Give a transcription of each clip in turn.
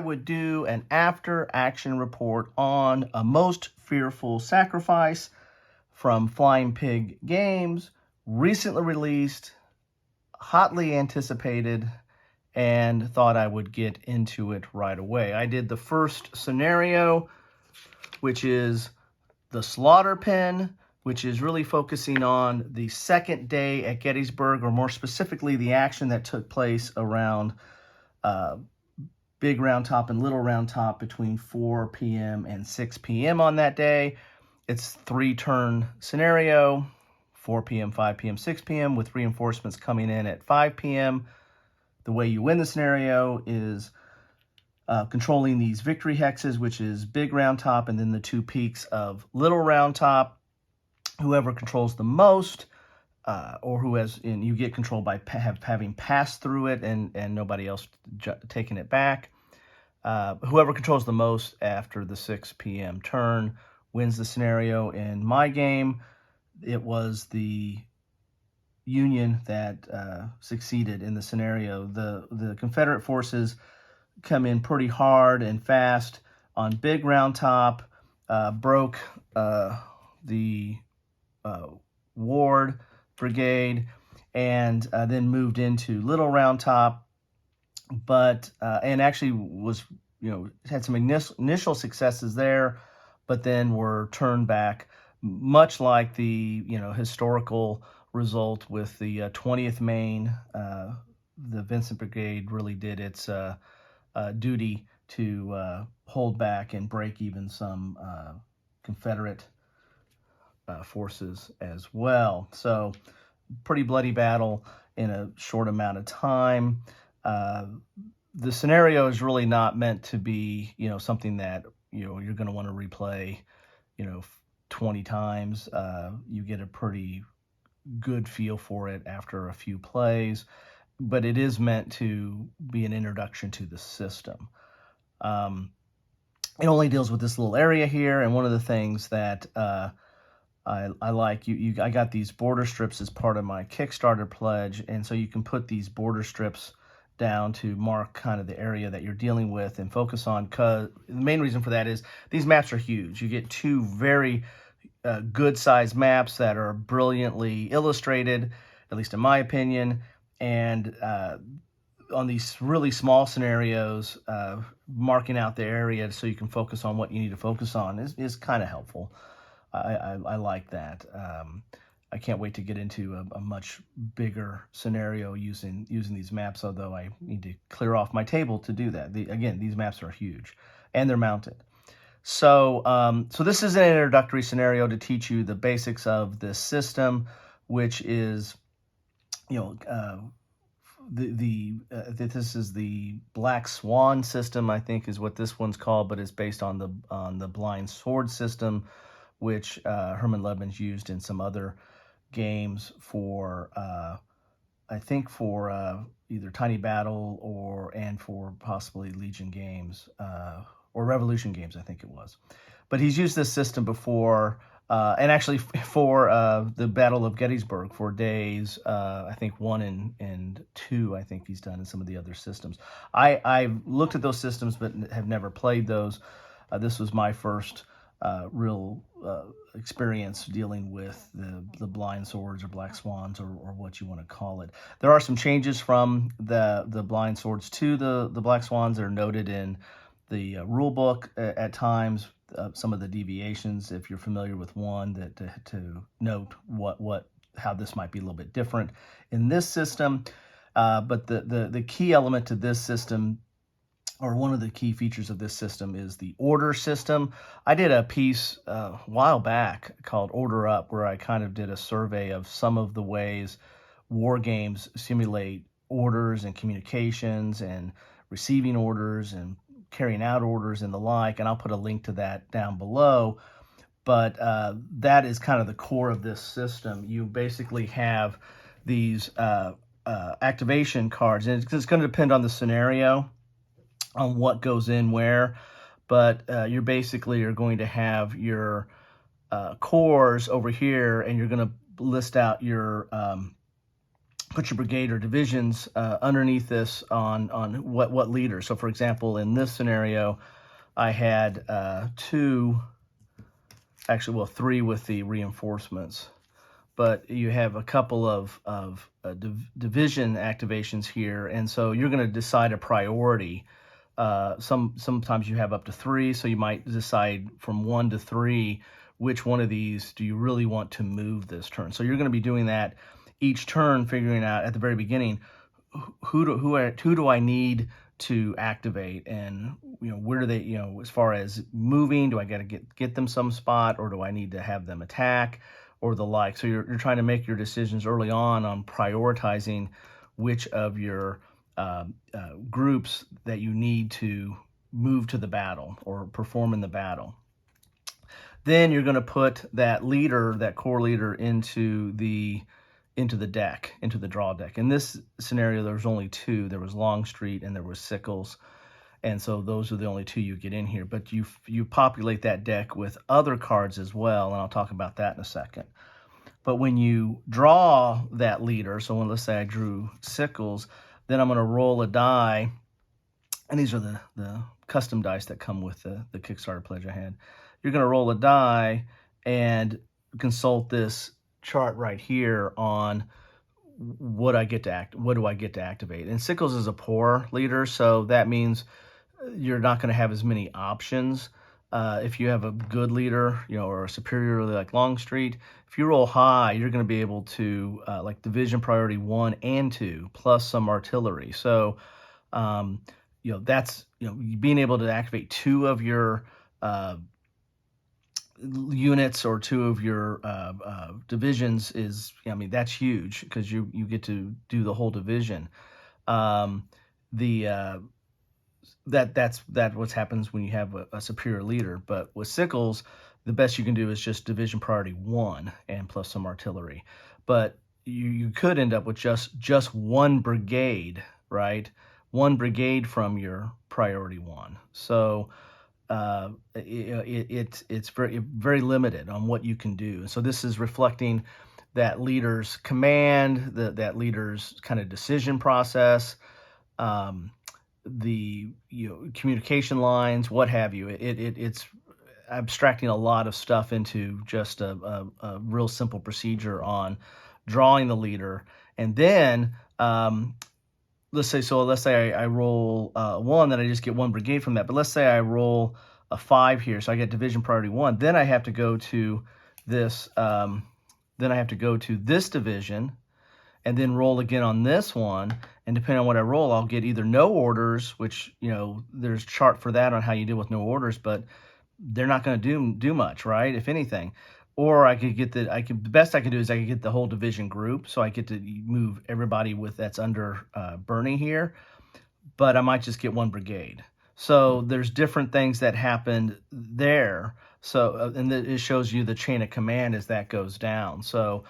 would do an after-action report on a most fearful sacrifice from Flying Pig Games, recently released, hotly anticipated, and thought I would get into it right away. I did the first scenario, which is the slaughter pen, which is really focusing on the second day at Gettysburg, or more specifically, the action that took place around Big Round Top and Little Round Top between 4 p.m. and 6 p.m. on that day. It's 3-turn scenario, 4 p.m., 5 p.m., 6 p.m., with reinforcements coming in at 5 p.m. The way you win the scenario is controlling these victory hexes, which is Big Round Top and then the 2 peaks of Little Round Top. Whoever controls the most, or who has, and you get control by having passed through it and nobody else taking it back. Whoever controls the most after the 6 p.m. turn wins the scenario. In my game, it was the Union that succeeded in the scenario. The Confederate forces come in pretty hard and fast on Big Round Top, broke the Ward Brigade, and then moved into Little Round Top, but and actually was, had some initial successes there, but then were turned back, much like the historical result with the 20th Maine. The Vincent Brigade really did its duty to hold back and break even some Confederate forces as well. So pretty bloody battle in a short amount of time. The scenario is really not meant to be, something that, you're going to want to replay, 20 times. You get a pretty good feel for it after a few plays, but it is meant to be an introduction to the system. It only deals with this little area here, and one of the things that I like, I got these border strips as part of my Kickstarter pledge, and so you can put these border strips down to mark kind of the area that you're dealing with and focus on, because the main reason for that is these maps are huge. You get 2 very good-sized maps that are brilliantly illustrated, at least in my opinion, and on these really small scenarios, marking out the area so you can focus on what you need to focus on is kind of helpful. I like that. I can't wait to get into a much bigger scenario using these maps, although I need to clear off my table to do that. Again, these maps are huge, and they're mounted. So this is an introductory scenario to teach you the basics of this system, which is, this is the Black Swan system, I think is what this one's called, but it's based on the blind sword system, which Hermann Luttmann's used in some other games for, I think for either Tiny Battle and for possibly Legion games, or Revolution games, I think it was. But he's used this system before, and actually for the Battle of Gettysburg for days, I think 1 and 2, I think he's done in some of the other systems. I've looked at those systems, but have never played those. This was my first real experience dealing with the blind swords or black swans, or what you want to call it. There are some changes from the blind swords to the black swans that are noted in the rule book at times. Some of the deviations, if you're familiar with one, that to note how this might be a little bit different in this system. But the key element to this system, or one of the key features of this system, is the order system. I did a piece a while back called Order Up, where I kind of did a survey of some of the ways war games simulate orders and communications and receiving orders and carrying out orders and the like, and I'll put a link to that down below. But that is kind of the core of this system. You basically have these activation cards, and it's going to depend on the scenario on what goes in where, but you're going to have your cores over here, and you're going to list out your put your brigade or divisions underneath this on what leader. So for example, in this scenario, I had three with the reinforcements, but you have a couple of division activations here, and so you're going to decide a priority. Sometimes you have up to three, so you might decide from 1 to 3 which one of these do you really want to move this turn. So you're going to be doing that each turn, figuring out at the very beginning who do I need to activate, and where do they, as far as moving, do I got to get them some spot, or do I need to have them attack, or the like. So you're trying to make your decisions early on prioritizing which of your groups that you need to move to the battle or perform in the battle. Then you're going to put that leader, that core leader, into the deck, into the draw deck. In this scenario, there was only two. There was Longstreet and there was Sickles. And so those are the only two you get in here. But you populate that deck with other cards as well, and I'll talk about that in a second. But when you draw that leader, so let's say I drew Sickles, then I'm going to roll a die, and these are the custom dice that come with the Kickstarter pledge I had. You're going to roll a die and consult this chart right here on what do I get to activate. And Sickles is a poor leader, so that means you're not going to have as many options. If you have a good leader, or a superior like Longstreet, if you roll high, you're going to be able to like division priority 1 and 2 plus some artillery. So that's being able to activate 2 of your units or 2 of your divisions is, that's huge, because you get to do the whole division. That's what happens when you have a superior leader. But with Sickles, the best you can do is just division priority 1 and plus some artillery. But you could end up with just one brigade, right? One brigade from your priority 1. So it's very, very limited on what you can do. So this is reflecting that leader's command, that leader's kind of decision process, the communication lines, what have you. It's abstracting a lot of stuff into just a real simple procedure on drawing the leader. And then let's say I roll 1, then I just get 1 brigade from that. But let's say I roll a 5 here, so I get division priority 1. Then I have to go to this. Then I have to go to this division, and then roll again on this one. And depending on what I roll, I'll get either no orders, which there's a chart for that on how you deal with no orders, but they're not going to do much, right? If anything. Or I could get the best I could do is I could get the whole division group, so I get to move everybody that's under Bernie here, but I might just get 1 brigade. So there's different things that happened there. So and it shows you the chain of command as that goes down. So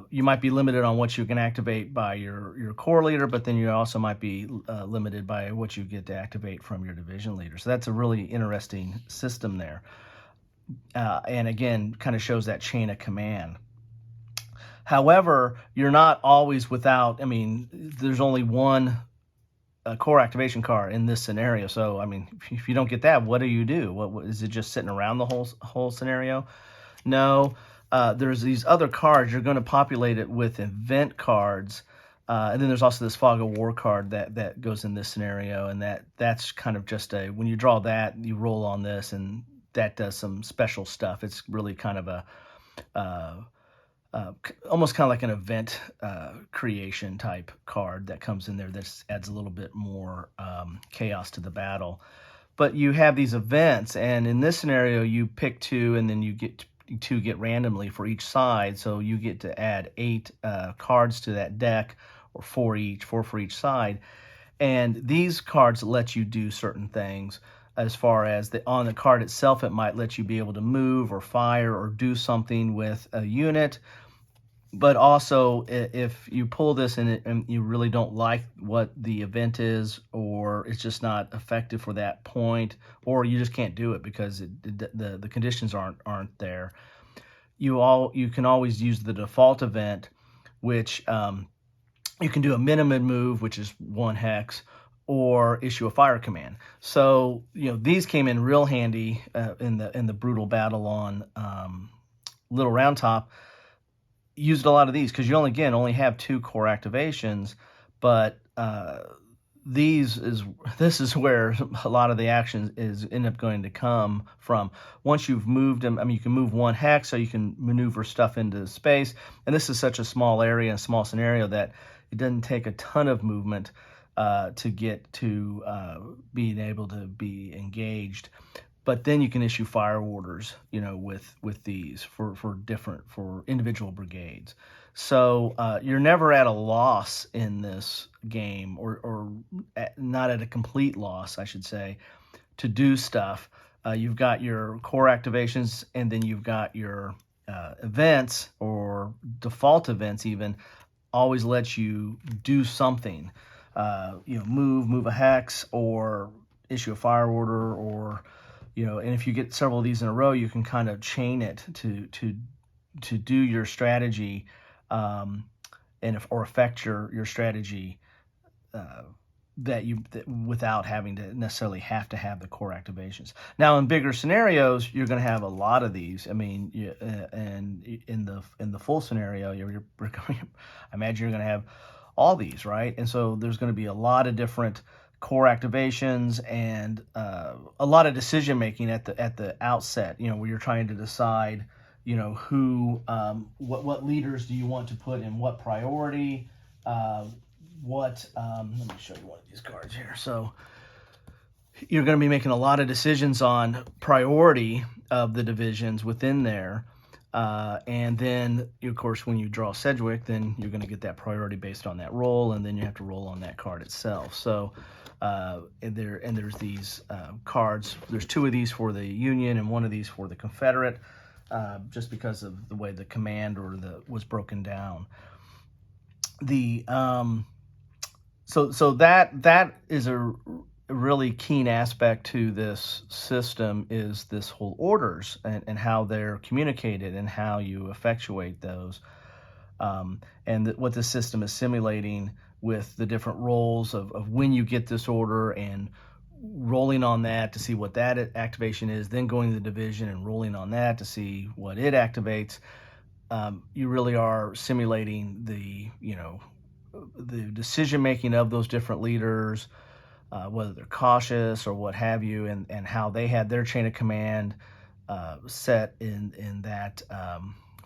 you might be limited on what you can activate by your core leader, but then you also might be limited by what you get to activate from your division leader. So that's a really interesting system there. And again, kind of shows that chain of command. However, you're not always without, there's only one core activation card in this scenario. So, if you don't get that, what do you do? What is it, just sitting around the whole scenario? No, there's these other cards. You're going to populate it with event cards. And then there's also this Fog of War card that goes in this scenario. And that's kind of just when you draw that, you roll on this, and that does some special stuff. It's really kind of almost kind of like an event creation type card that comes in there that adds a little bit more chaos to the battle. But you have these events, and in this scenario, you pick 2, and then you get 2 get randomly for each side. So you get to add 8 cards to that deck, or 4 for each side. And these cards let you do certain things. As far as on the card itself, it might let you be able to move or fire or do something with a unit. But also, if you pull this and you really don't like what the event is, or it's just not effective for that point, or you just can't do it because the conditions aren't there, you can always use the default event, which you can do a minimum move, which is 1 hex, or issue a fire command. So these came in real handy in the brutal battle on Little Round Top. Used a lot of these because you only have 2 core activations, but this is where a lot of the action is end up going to come from. Once you've moved them, I mean, you can move 1 hex, so you can maneuver stuff into space. And this is such a small area, a small scenario, that it doesn't take a ton of movement to get to being able to be engaged. But then you can issue fire orders, with these for individual brigades. So you're never at a loss in this game, or not at a complete loss, I should say, to do stuff. You've got your core activations, and then you've got your events, or default events even, always let you do something. Move a hex, or issue a fire order, or and if you get several of these in a row, you can kind of chain it to do your strategy, or affect your strategy without having to necessarily have to have the core activations. Now, in bigger scenarios, you're going to have a lot of these. I mean, and in the full scenario, I imagine you're going to have all these, right? And so there's going to be a lot of different core activations, and a lot of decision making at the outset, where you're trying to decide, who, what leaders do you want to put in what priority, let me show you one of these cards here. So you're going to be making a lot of decisions on priority of the divisions within there. And then, of course, when you draw Sedgwick, then you're going to get that priority based on that roll, and then you have to roll on that card itself. So there's these cards. There's 2 of these for the Union and 1 of these for the Confederate, just because of the way the command was broken down. So that is a really keen aspect to this system, is this whole orders and how they're communicated and how you effectuate those, and what the system is simulating with the different roles of when you get this order, and rolling on that to see what that activation is, then going to the division and rolling on that to see what it activates. You really are simulating the decision making of those different leaders, whether they're cautious or what have you, and how they had their chain of command set in that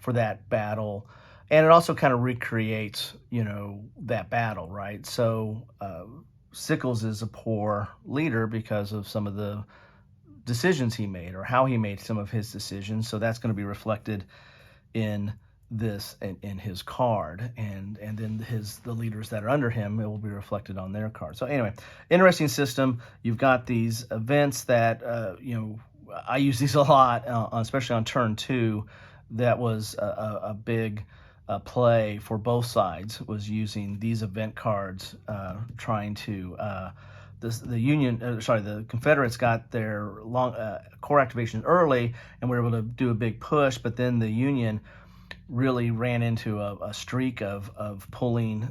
for that battle. And it also kind of recreates, that battle, right? So Sickles is a poor leader because of some of the decisions he made, or how he made some of his decisions. So that's going to be reflected in this, in his card, and then the leaders that are under him, it will be reflected on their card. So anyway, interesting system. You've got these events that I use these a lot, especially on turn 2. That was a big play for both sides, was using these event cards, trying to the Confederates got their long core activation early and were able to do a big push, but then the Union really ran into a streak of pulling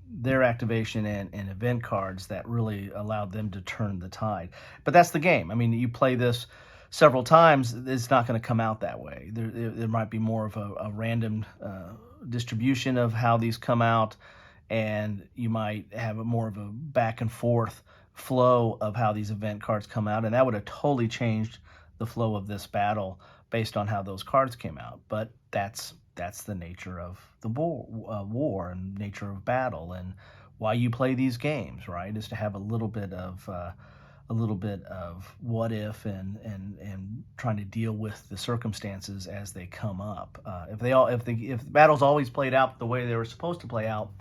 their activation and event cards that really allowed them to turn the tide. But that's the game. I mean, you play this several times, it's not going to come out that way. There might be more of a random distribution of how these come out, and you might have more of a back and forth flow of how these event cards come out, and that would have totally changed the flow of this battle based on how those cards came out. But that's the nature of the war and nature of battle, and why you play these games, right? Is to have a little bit of what if, and trying to deal with the circumstances as they come up. If the battles always played out the way they were supposed to play out,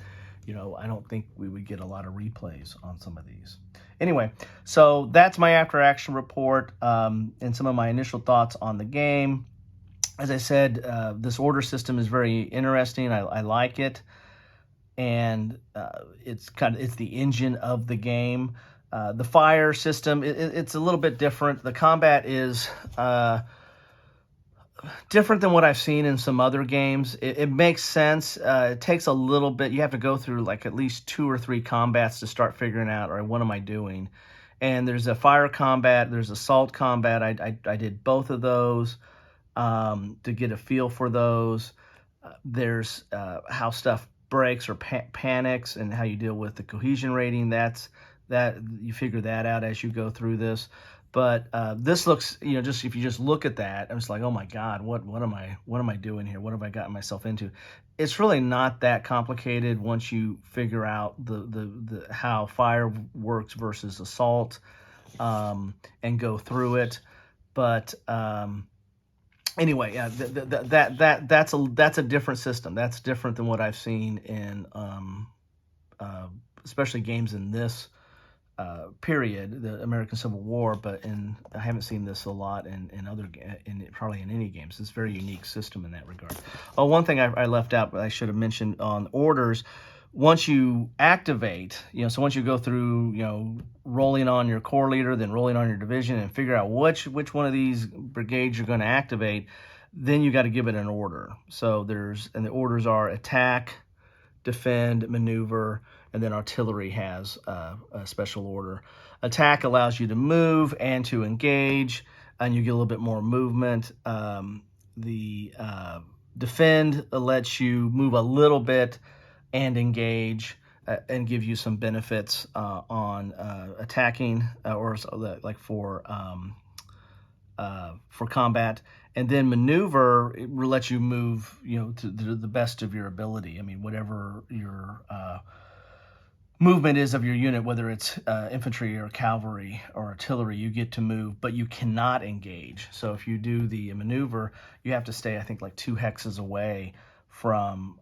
I don't think we would get a lot of replays on some of these. Anyway, so that's my after action report, and some of my initial thoughts on the game. As I said, this order system is very interesting. I like it, and it's the engine of the game. The fire system, it's a little bit different. The combat is different than what I've seen in some other games. It makes sense. It takes a little bit. You have to go through like at least 2 or 3 combats to start figuring out, all right, what am I doing? And there's a fire combat, there's assault combat. I did both of those to get a feel for those. There's how stuff breaks or panics and how you deal with the cohesion rating. That you figure that out as you go through this. But this looks, just if you just look at that, I'm just like, oh my God, what am I doing here? What have I gotten myself into? It's really not that complicated once you figure out the how fire works versus assault, and go through it. But anyway, yeah, that's a different system. That's different than what I've seen in especially games in this period, the American Civil War. But I haven't seen this a lot in probably in any games. It's a very unique system in that regard. Oh, one thing I left out, but I should have mentioned on orders. Once you activate, so once you go through, rolling on your corps leader, then rolling on your division, and figure out which one of these brigades you're going to activate, then you got to give it an order. So and the orders are attack, defend, maneuver, and then artillery has a special order. Attack allows you to move and to engage, and you get a little bit more movement. The defend lets you move a little bit and engage, and give you some benefits on attacking, or like for combat. And then maneuver, it lets you move, to the best of your ability. I mean, whatever your movement is of your unit, whether it's infantry or cavalry or artillery, you get to move, but you cannot engage. So if you do the maneuver, you have to stay, I think, like 2 hexes away from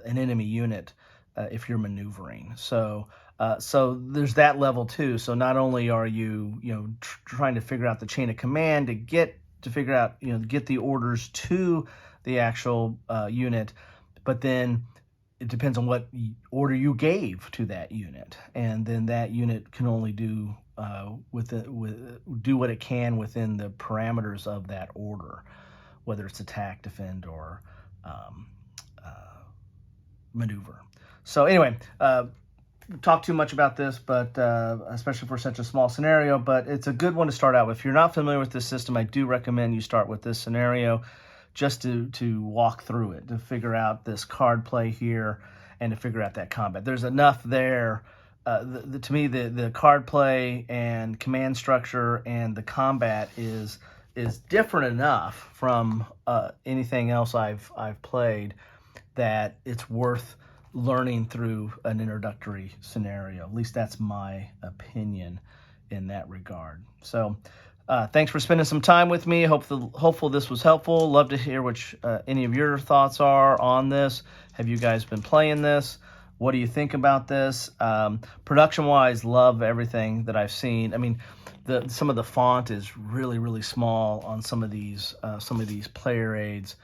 an enemy unit if you're maneuvering. So there's that level too. So not only are you trying to figure out the chain of command to figure out get the orders to the actual unit, but then it depends on what order you gave to that unit, and then that unit can only do do what it can within the parameters of that order, whether it's attack, defend, or maneuver. So anyway, talk too much about this, but especially for such a small scenario, but it's a good one to start out with. If you're not familiar with this system, I do recommend you start with this scenario just to walk through it, to figure out this card play here, and to figure out that combat. There's enough there. To me, the card play and command structure and the combat is different enough from anything else I've played that it's worth learning through an introductory scenario. At least that's my opinion in that regard. So thanks for spending some time with me. Hopeful this was helpful. Love to hear which any of your thoughts are on this. Have you guys been playing this? What do you think about this? Production-wise, love everything that I've seen. I mean, some of the font is really, really small on some of these player aids.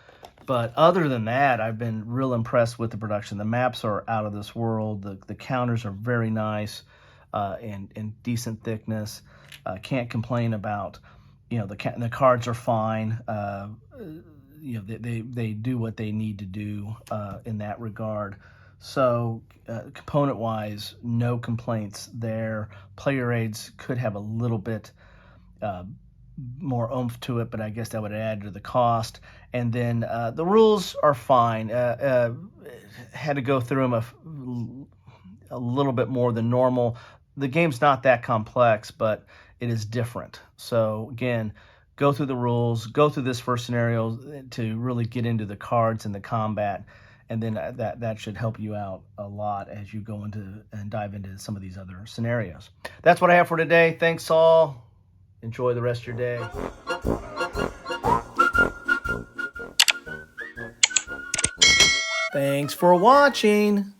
But other than that, I've been real impressed with the production. The maps are out of this world. The counters are very nice and decent thickness. Can't complain about, the cards are fine. They do what they need to do in that regard. So component-wise, no complaints there. Player aids could have a little bit more oomph to it, but I guess that would add to the cost. And then the rules are fine. Had to go through them a little bit more than normal. The game's not that complex, but it is different. So again, go through the rules, go through this first scenario to really get into the cards and the combat, and then that should help you out a lot as you go into and dive into some of these other scenarios. That's what I have for today. Thanks all. Enjoy the rest of your day. Thanks for watching.